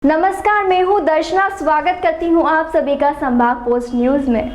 नमस्कार, मैं हूं दर्शना। स्वागत करती हूं आप सभी का संभाग पोस्ट न्यूज में।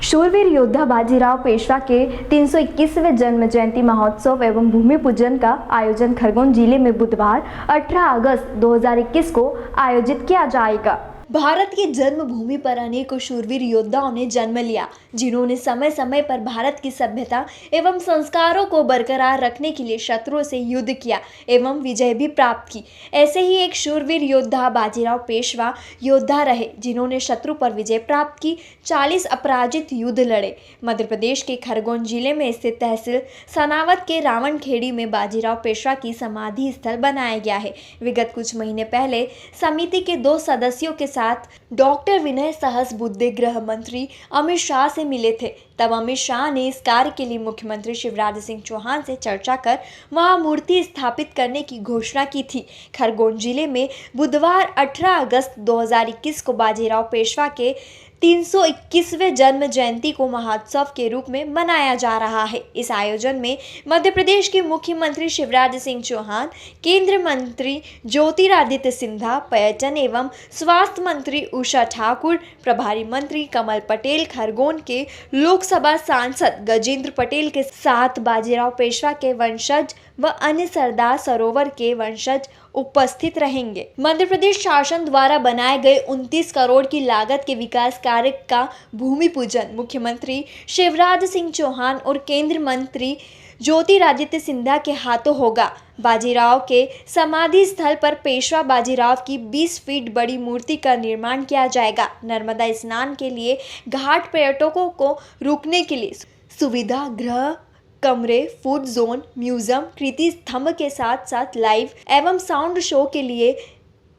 शूरवीर योद्धा बाजीराव पेशवा के 321वें जन्म जयंती महोत्सव एवं भूमि पूजन का आयोजन खरगोन जिले में बुधवार 18 अगस्त 2021 को आयोजित किया जाएगा। भारत की जन्मभूमि पर अनेकों शूरवीर योद्धाओं ने जन्म लिया, जिन्होंने समय समय पर भारत की सभ्यता एवं संस्कारों को बरकरार रखने के लिए शत्रुओं से युद्ध किया एवं विजय भी प्राप्त की। ऐसे ही एक शूरवीर योद्धा बाजीराव पेशवा योद्धा रहे, जिन्होंने शत्रु पर विजय प्राप्त की, 40 अपराजित युद्ध लड़े। मध्य प्रदेश के खरगोन जिले में स्थित तहसील सनावत के रावणखेड़ी में बाजीराव पेशवा की समाधि स्थल बनाया गया है। विगत कुछ महीने पहले समिति के 2 सदस्यों के साथ डॉक्टर विनय सहस्रबुद्धे गृह मंत्री अमित शाह से मिले थे। तब अमित शाह ने इस कार्य के लिए मुख्यमंत्री शिवराज सिंह चौहान से चर्चा कर वहां मूर्ति स्थापित करने की घोषणा की थी। खरगोन जिले में बुधवार 18 अगस्त 2021 को बाजीराव पेशवा के 321वें जन्म जयंती को महोत्सव के रूप में मनाया जा रहा है। इस आयोजन में मध्य प्रदेश के मुख्यमंत्री शिवराज सिंह चौहान, केंद्रीय मंत्री ज्योतिरादित्य सिंधिया, पर्यटन एवं स्वास्थ्य मंत्री उषा ठाकुर, प्रभारी मंत्री कमल पटेल, खरगोन के लोकसभा सांसद गजेंद्र पटेल के साथ बाजीराव पेशवा के वंशज व अन्य सरदार सरोवर के वंशज उपस्थित रहेंगे। मध्य प्रदेश शासन द्वारा बनाए गए 29 करोड़ की लागत के विकास कार्य का भूमि पूजन मुख्यमंत्री शिवराज सिंह चौहान और केंद्रीय मंत्री ज्योतिरादित्य सिंधिया के हाथों होगा। बाजीराव के समाधि स्थल पर पेशवा बाजीराव की 20 फीट बड़ी मूर्ति का निर्माण किया जाएगा। नर्मदा स्नान के लिए घाट पर्यटकों को रुकने के लिए सुविधा गृह, कमरे, फूड जोन, म्यूजियम, कृति स्तंभ के साथ साथ लाइव एवं साउंड शो के लिए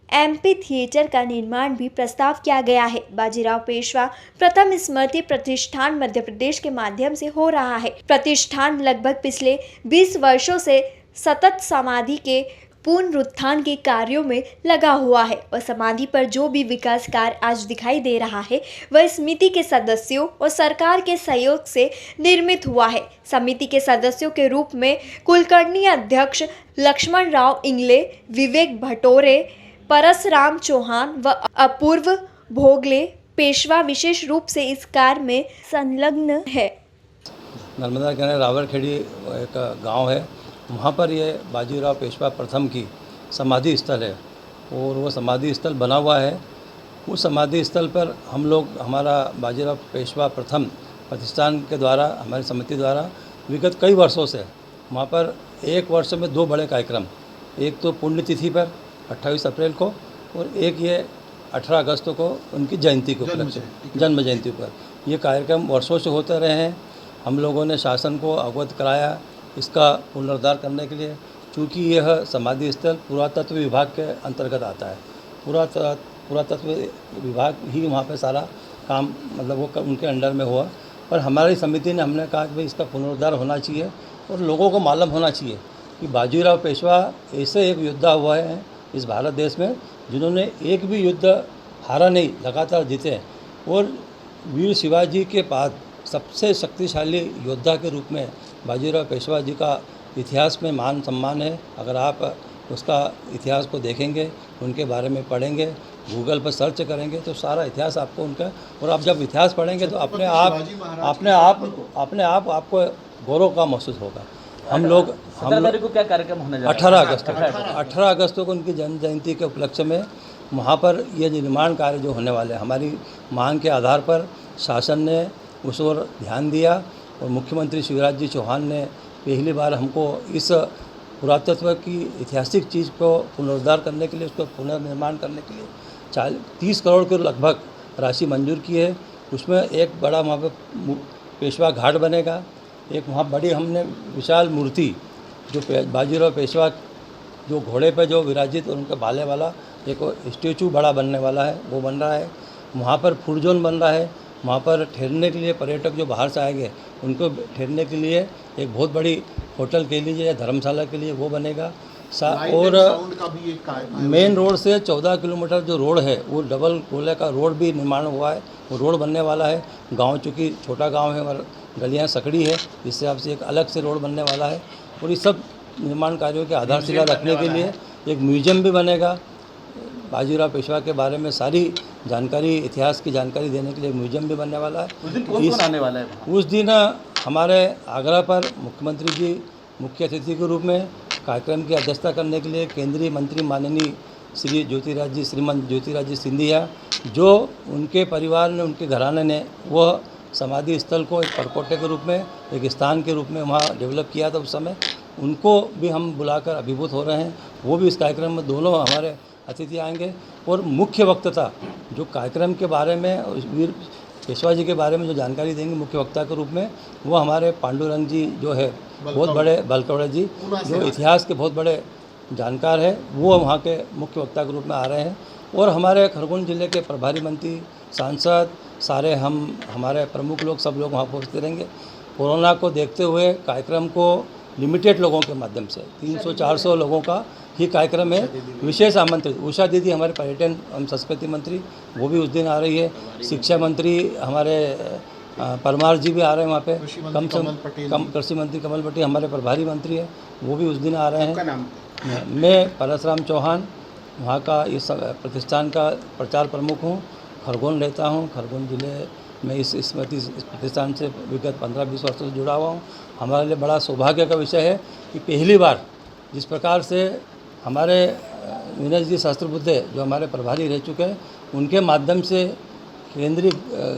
एम्पी थिएटर का निर्माण भी प्रस्ताव किया गया है। बाजीराव पेशवा प्रथम स्मृति प्रतिष्ठान मध्य प्रदेश के माध्यम से हो रहा है। प्रतिष्ठान लगभग पिछले 20 वर्षों से सतत समाधि के पुनरुत्थान के कार्यों में लगा हुआ है और समाधि पर जो भी विकास कार्य आज दिखाई दे रहा है वह समिति के सदस्यों और सरकार के सहयोग से निर्मित हुआ है। समिति के सदस्यों के रूप में कुलकर्णी अध्यक्ष लक्ष्मण राव इंगले, विवेक भटोरे, परसराम चौहान व अपूर्व भोगले पेशवा विशेष रूप से इस कार्य में संलग्न है। नर्मदा किनारे रावणखेड़ी एक गांव है, वहाँ पर ये बाजीराव पेशवा प्रथम की समाधि स्थल है और वो समाधि स्थल बना हुआ है। उस समाधि स्थल पर हम लोग हमारा बाजीराव पेशवा प्रथम प्रतिष्ठान के द्वारा, हमारी समिति द्वारा विगत कई वर्षों से वहाँ पर एक वर्ष में 2 बड़े कार्यक्रम, एक तो पुण्यतिथि पर 28 अप्रैल को और एक ये 18 अगस्त को उनकी जयंती को उपलक्ष्य जन्म जयंती पर ये कार्यक्रम वर्षों से होते रहे हैं। हम लोगों ने शासन को अवगत कराया इसका पुनरुद्धार करने के लिए, चूँकि यह समाधि स्थल पुरातत्व विभाग के अंतर्गत आता है। पुरातत्व विभाग ही वहाँ पे सारा काम मतलब वो उनके अंडर में हुआ, पर हमारी समिति ने हमने कहा कि भाई इसका पुनरुद्धार होना चाहिए और लोगों को मालूम होना चाहिए कि बाजीराव पेशवा ऐसे एक योद्धा हुआ है इस भारत देश में जिन्होंने एक भी युद्ध हारा नहीं, लगातार जीते और वीर शिवाजी के बाद सबसे शक्तिशाली योद्धा के रूप में बाजीराव पेशवा जी का इतिहास में मान सम्मान है। अगर आप उसका इतिहास को देखेंगे, उनके बारे में पढ़ेंगे, गूगल पर सर्च करेंगे तो सारा इतिहास आपको उनका, और आप जब इतिहास पढ़ेंगे तो अपने आप आपको गौरव का महसूस होगा। हम लोग को क्या कार्यक्रम होने जा रहा है? 18 अगस्त को उनकी जन्म जयंती के उपलक्ष्य में वहाँ पर ये निर्माण कार्य जो होने वाले हैं, हमारी मांग के आधार पर शासन ने उस ओर ध्यान दिया और मुख्यमंत्री शिवराज जी चौहान ने पहली बार हमको इस पुरातत्व की ऐतिहासिक चीज़ को पुनरुद्धार करने के लिए, उसको पुनर्निर्माण करने के लिए 30 करोड़ के लगभग राशि मंजूर की है। उसमें एक बड़ा वहाँ पर पेशवा घाट बनेगा, एक वहाँ बड़ी हमने विशाल मूर्ति जो बाजीराव पेशवा जो घोड़े पे जो विराजित और उनके भाले वाला एक स्टेचू बड़ा बनने वाला है, वो बन रहा है। वहाँ पर फूड जोन बन रहा है, वहाँ पर ठहरने के लिए पर्यटक जो बाहर से आएंगे उनको ठहरने के लिए एक बहुत बड़ी होटल के लिए या धर्मशाला के लिए वो बनेगा। और मेन रोड से 14 किलोमीटर जो रोड है वो डबल गोले का रोड भी निर्माण हुआ है, वो रोड बनने वाला है। गांव चूँकि छोटा गांव है और गलियां सकड़ी है, इस हिसाब से एक अलग से रोड बनने वाला है। और इस सब निर्माण कार्यों के आधारशिला रखने के लिए एक म्यूजियम भी बनेगा। बाजीराव पेशवा के बारे में सारी जानकारी, इतिहास की जानकारी देने के लिए म्यूजियम भी बनने वाला है। कौन आने वाला है? उस दिन हमारे आगरा पर मुख्यमंत्री जी मुख्य अतिथि के रूप में कार्यक्रम की अध्यक्षता करने के लिए केंद्रीय मंत्री माननीय श्रीमंत ज्योतिरादित्य सिंधिया, जो उनके परिवार ने, उनके घराने ने वह समाधि स्थल को एक परकोटे के रूप में, एक स्थान के रूप में वहाँ डेवलप किया था उस समय, उनको भी हम बुलाकर अभिभूत हो रहे हैं। वो भी इस कार्यक्रम में दोनों हमारे अतिथि आएंगे। और मुख्य वक्ता जो कार्यक्रम के बारे में, वीर पेशवा जी के बारे में जो जानकारी देंगे मुख्य वक्ता के रूप में, वो हमारे पांडुरंग जी जो है बहुत बड़े बलकौड़े जी, जो इतिहास के बहुत बड़े जानकार है, वो वहाँ के मुख्य वक्ता के रूप में आ रहे हैं। और हमारे खरगोन जिले के प्रभारी मंत्री, सांसद, सारे हमारे प्रमुख लोग, सब लोग वहाँ पहुँचते रहेंगे। कोरोना को देखते हुए कार्यक्रम को लिमिटेड लोगों के माध्यम से 300-400 लोगों का ही कार्यक्रम है। विशेष आमंत्रित उषा दीदी हमारे पर्यटन एवं संस्कृति मंत्री, वो भी उस दिन आ रही है। शिक्षा मंत्री हमारे परमार जी भी आ रहे हैं वहाँ पे। कृषि मंत्री कमल पटेल हमारे प्रभारी मंत्री है, वो भी उस दिन आ रहे हैं। मैं परसराम चौहान वहाँ का इस प्रतिष्ठान का प्रचार प्रमुख हूँ, खरगोन रहता हूँ। खरगोन जिले में इस प्रतिष्ठान से विगत 15-20 वर्षों से जुड़ा हुआ हूँ। हमारे लिए बड़ा सौभाग्य का विषय है कि पहली बार जिस प्रकार से हमारे विनय जी सहस्त्रबुद्धे जो हमारे प्रभारी रह चुके हैं, उनके माध्यम से केंद्रीय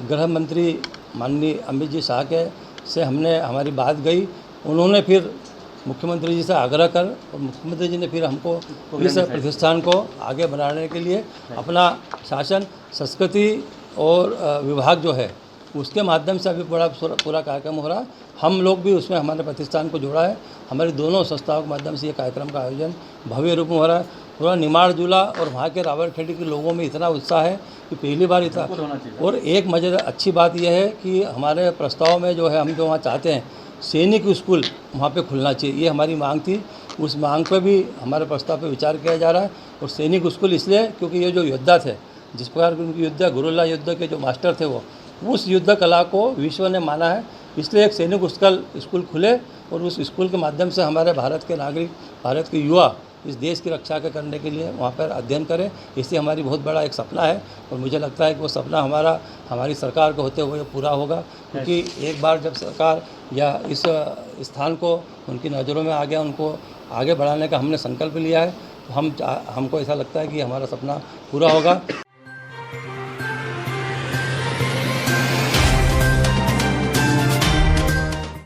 गृह मंत्री माननीय अमित जी शाह के से हमारी बात गई। उन्होंने फिर मुख्यमंत्री जी से आग्रह कर, और मुख्यमंत्री जी ने फिर हमको इस प्रतिष्ठान को आगे बढ़ाने के लिए अपना शासन, संस्कृति और विभाग जो है उसके माध्यम से अभी बड़ा पूरा कार्यक्रम हो रहा है। हम लोग भी उसमें हमारे प्रतिष्ठान को जोड़ा है। हमारी दोनों संस्थाओं के माध्यम से ये कार्यक्रम का आयोजन भव्य रूप में हो रहा है। पूरा निमाड़ झूला और वहाँ के रावलखेड़ी के लोगों में इतना उत्साह है कि पहली बार इतना। और एक मज़ेदार अच्छी बात यह है कि हमारे प्रस्ताव में जो है, हम जो वहाँ चाहते हैं सैनिक स्कूल वहाँ पे खुलना चाहिए, ये हमारी मांग थी। उस मांग पे भी हमारे प्रस्ताव पे विचार किया जा रहा है। और सैनिक स्कूल इसलिए क्योंकि ये जो योद्धा थे, जिस प्रकार के उनकी युद्ध गुरुला युद्ध के जो मास्टर थे, वो उस युद्ध कला को विश्व ने माना है, इसलिए एक सैनिक स्कूल खुले और उस स्कूल के माध्यम से हमारे भारत के नागरिक, भारत के युवा इस देश की रक्षा करने के लिए वहाँ पर अध्ययन करें। इससे हमारी बहुत बड़ा एक सपना है और मुझे लगता है कि वो सपना हमारी सरकार को होते हुए पूरा होगा। क्योंकि एक बार जब सरकार या इस स्थान को उनकी नज़रों में आ गया, उनको आगे बढ़ाने का हमने संकल्प लिया है, तो हमको ऐसा लगता है कि हमारा सपना पूरा होगा।